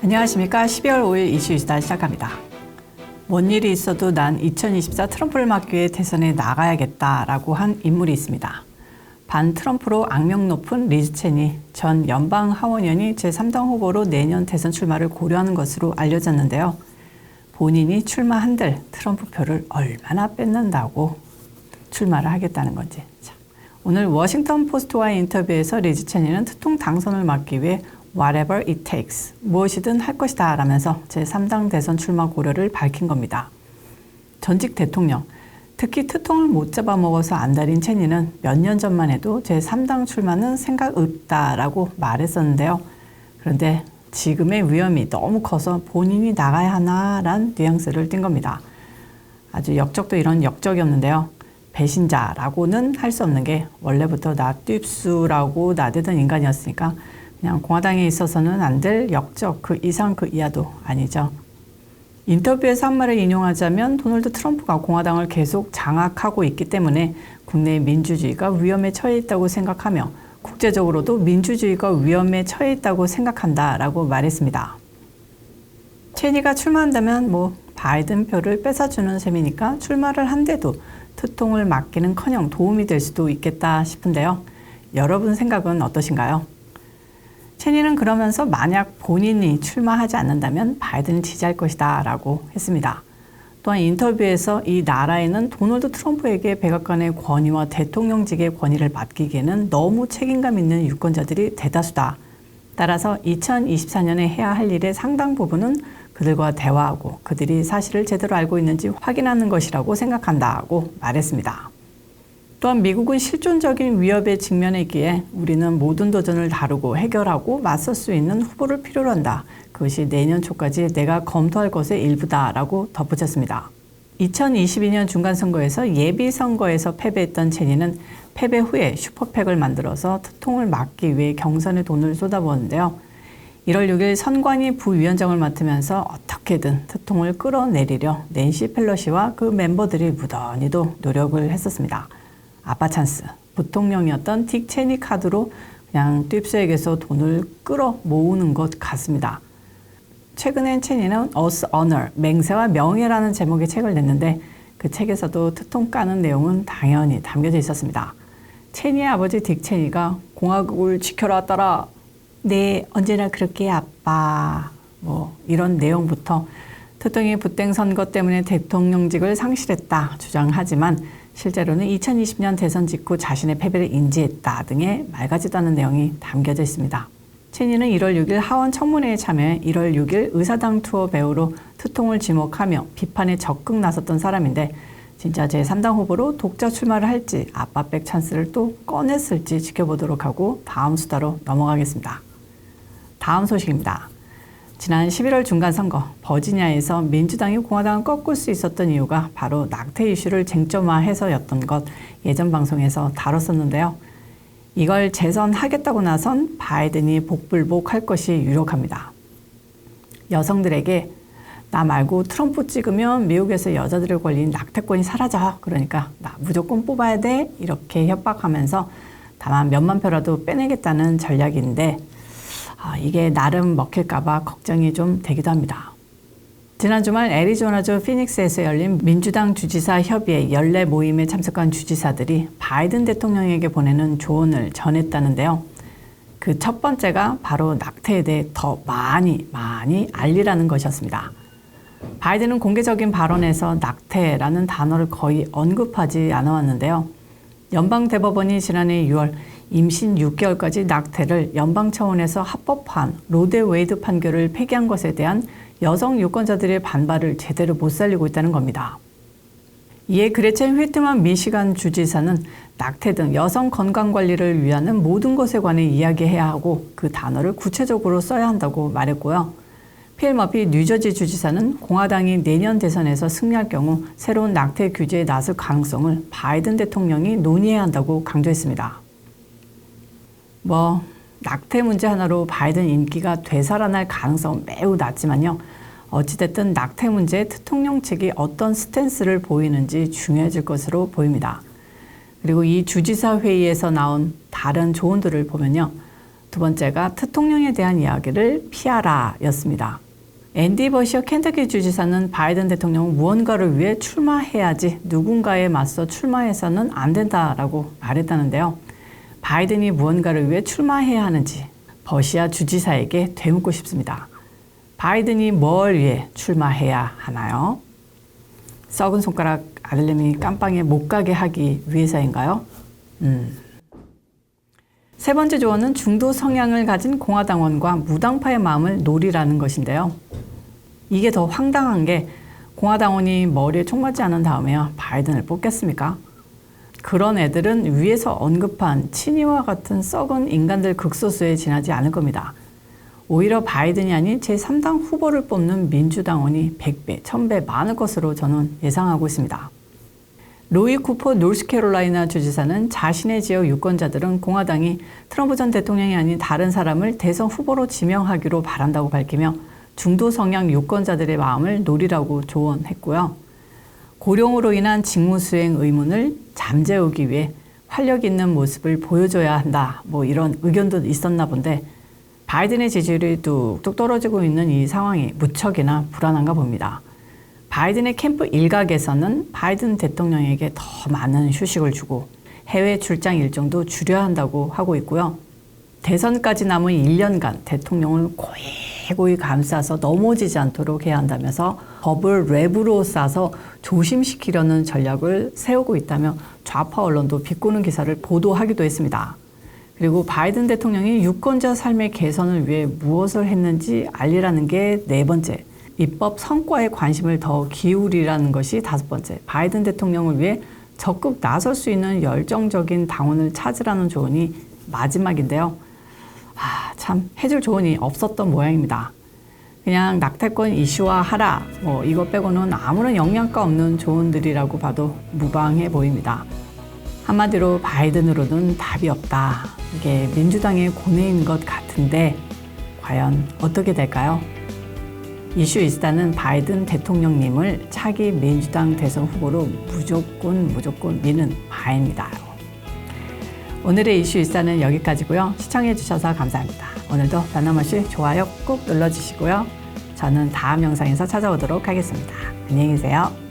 안녕하십니까. 12월 5일 이슈이스타 시작합니다. 뭔 일이 있어도 난 2024 트럼프를 막기 위해 대선에 나가야겠다라고 한 인물이 있습니다. 반 트럼프로 악명 높은 리즈 체니 전 연방 하원의원이 제3당 후보로 내년 대선 출마를 고려하는 것으로 알려졌는데요. 본인이 출마한들 트럼프 표를 얼마나 뺏는다고 출마를 하겠다는 건지. 오늘 워싱턴 포스트와의 인터뷰에서 리즈 체니는 특통 당선을 막기 위해 whatever it takes, 무엇이든 할 것이다 라면서 제3당 대선 출마 고려를 밝힌 겁니다. 전직 대통령, 특히 특통을 못 잡아먹어서 안달인 체니는 몇 년 전만 해도 제3당 출마는 생각 없다라고 말했었는데요. 그런데 지금의 위험이 너무 커서 본인이 나가야 하나란 뉘앙스를 띈 겁니다. 아주 역적도 이런 역적이었는데요. 배신자라고는 할 수 없는 게 원래부터 나뜀수라고 나대던 인간이었으니까 그냥 공화당에 있어서는 안 될 역적, 그 이상 그 이하도 아니죠. 인터뷰에서 한 말을 인용하자면 도널드 트럼프가 공화당을 계속 장악하고 있기 때문에 국내 민주주의가 위험에 처해 있다고 생각하며 국제적으로도 민주주의가 위험에 처해 있다고 생각한다라고 말했습니다. 체니가 출마한다면 바이든 표를 뺏어주는 셈이니까 출마를 한데도 특통을 맡기는커녕 도움이 될 수도 있겠다 싶은데요. 여러분 생각은 어떠신가요? 체니는 그러면서 만약 본인이 출마하지 않는다면 바이든을 지지할 것이다 라고 했습니다. 또한 인터뷰에서 이 나라에는 도널드 트럼프에게 백악관의 권위와 대통령직의 권위를 맡기기에는 너무 책임감 있는 유권자들이 대다수다. 따라서 2024년에 해야 할 일의 상당 부분은 그들과 대화하고 그들이 사실을 제대로 알고 있는지 확인하는 것이라고 생각한다고 말했습니다. 또한 미국은 실존적인 위협에 직면해 있기에 우리는 모든 도전을 다루고 해결하고 맞설 수 있는 후보를 필요로 한다. 그것이 내년 초까지 내가 검토할 것의 일부다라고 덧붙였습니다. 2022년 중간선거에서 예비선거에서 패배했던 체니는 패배 후에 슈퍼팩을 만들어서 특통을 막기 위해 경선에 돈을 쏟아부었는데요. 1월 6일 선관위 부위원장을 맡으면서 어떻게든 특통을 끌어내리려 낸시 펠로시와 그 멤버들이 무던히도 노력을 했었습니다. 아빠 찬스, 부통령이었던 딕 체니 카드로 그냥 뜀스에게서 돈을 끌어 모으는 것 같습니다. 최근엔 체니는 Us Honor, 맹세와 명예라는 제목의 책을 냈는데 그 책에서도 특통 까는 내용은 당연히 담겨져 있었습니다. 체니의 아버지 딕 체니가 공화국을 지켜라 따라 네 언제나 그렇게 아빠 이런 내용부터 특통이 부땡 선거 때문에 대통령직을 상실했다 주장하지만 실제로는 2020년 대선 직후 자신의 패배를 인지했다 등의 말 같지도 않은 내용이 담겨져 있습니다. 체니는 1월 6일 하원 청문회에 참여해 1월 6일 의사당 투어 배우로 특통을 지목하며 비판에 적극 나섰던 사람인데 진짜 제3당 후보로 독자 출마를 할지 아빠백 찬스를 또 꺼냈을지 지켜보도록 하고 다음 수다로 넘어가겠습니다. 다음 소식입니다. 지난 11월 중간선거 버지니아에서 민주당이 공화당을 꺾을 수 있었던 이유가 바로 낙태 이슈를 쟁점화해서였던 것 예전 방송에서 다뤘었는데요. 이걸 재선하겠다고 나선 바이든이 복불복할 것이 유력합니다. 여성들에게 나 말고 트럼프 찍으면 미국에서 여자들의 권리인 낙태권이 사라져. 그러니까 나 무조건 뽑아야 돼. 이렇게 협박하면서 다만 몇만 표라도 빼내겠다는 전략인데 이게 나름 먹힐까봐 걱정이 좀 되기도 합니다. 지난 주말 애리조나주 피닉스에서 열린 민주당 주지사 협의회 연례 모임에 참석한 주지사들이 바이든 대통령에게 보내는 조언을 전했다는데요. 그 첫 번째가 바로 낙태에 대해 더 많이 알리라는 것이었습니다. 바이든은 공개적인 발언에서 낙태라는 단어를 거의 언급하지 않아왔는데요. 연방대법원이 지난해 6월 임신 6개월까지 낙태를 연방 차원에서 합법화한 로데 웨이드 판결을 폐기한 것에 대한 여성 유권자들의 반발을 제대로 못 살리고 있다는 겁니다. 이에 그레첸 휘트만 미시간 주지사는 낙태 등 여성 건강 관리를 위한 모든 것에 관해 이야기해야 하고 그 단어를 구체적으로 써야 한다고 말했고요. 필 머피 뉴저지 주지사는 공화당이 내년 대선에서 승리할 경우 새로운 낙태 규제에 나설 가능성을 바이든 대통령이 논의해야 한다고 강조했습니다. 낙태 문제 하나로 바이든 인기가 되살아날 가능성은 매우 낮지만요. 어찌됐든 낙태 문제에 대통령 측이 어떤 스탠스를 보이는지 중요해질 것으로 보입니다. 그리고 이 주지사 회의에서 나온 다른 조언들을 보면요. 두 번째가 대통령에 대한 이야기를 피하라 였습니다. 앤디 버시어 켄터키 주지사는 바이든 대통령은 무언가를 위해 출마해야지 누군가에 맞서 출마해서는 안 된다라고 말했다는데요. 바이든이 무언가를 위해 출마해야 하는지 버시아 주지사에게 되묻고 싶습니다. 바이든이 뭘 위해 출마해야 하나요? 썩은 손가락 아들내미 깜빵에 못 가게 하기 위해서인가요? 세 번째 조언은 중도 성향을 가진 공화당원과 무당파의 마음을 노리라는 것인데요. 이게 더 황당한 게 공화당원이 머리에 총 맞지 않은 다음에야 바이든을 뽑겠습니까? 그런 애들은 위에서 언급한 친이와 같은 썩은 인간들 극소수에 지나지 않을 겁니다. 오히려 바이든이 아닌 제3당 후보를 뽑는 민주당원이 100배, 1000배 많을 것으로 저는 예상하고 있습니다. 로이 쿠퍼 노스캐롤라이나 주지사는 자신의 지역 유권자들은 공화당이 트럼프 전 대통령이 아닌 다른 사람을 대선 후보로 지명하기로 바란다고 밝히며 중도 성향 유권자들의 마음을 노리라고 조언했고요. 고령으로 인한 직무 수행 의문을 잠재우기 위해 활력 있는 모습을 보여줘야 한다. 이런 의견도 있었나 본데 바이든의 지지율이 뚝뚝 떨어지고 있는 이 상황이 무척이나 불안한가 봅니다. 바이든의 캠프 일각에서는 바이든 대통령에게 더 많은 휴식을 주고 해외 출장 일정도 줄여야 한다고 하고 있고요. 대선까지 남은 1년간 대통령을 고이 감싸서 넘어지지 않도록 해야 한다면서 법을 랩으로 싸서 조심시키려는 전략을 세우고 있다며 좌파 언론도 비꼬는 기사를 보도하기도 했습니다. 그리고 바이든 대통령이 유권자 삶의 개선을 위해 무엇을 했는지 알리라는 게 네 번째, 입법 성과에 관심을 더 기울이라는 것이 다섯 번째, 바이든 대통령을 위해 적극 나설 수 있는 열정적인 당원을 찾으라는 조언이 마지막인데요. 참 해줄 조언이 없었던 모양입니다. 그냥 낙태권 이슈화하라 이거 빼고는 아무런 영향가 없는 조언들이라고 봐도 무방해 보입니다. 한마디로 바이든으로는 답이 없다. 이게 민주당의 고뇌인 것 같은데 과연 어떻게 될까요? 이슈이스타는 바이든 대통령님을 차기 민주당 대선 후보로 무조건 미는 바입니다. 오늘의 이슈이스타는 여기까지고요. 시청해주셔서 감사합니다. 오늘도 변함없이 좋아요 꾹 눌러주시고요. 저는 다음 영상에서 찾아오도록 하겠습니다. 안녕히 계세요.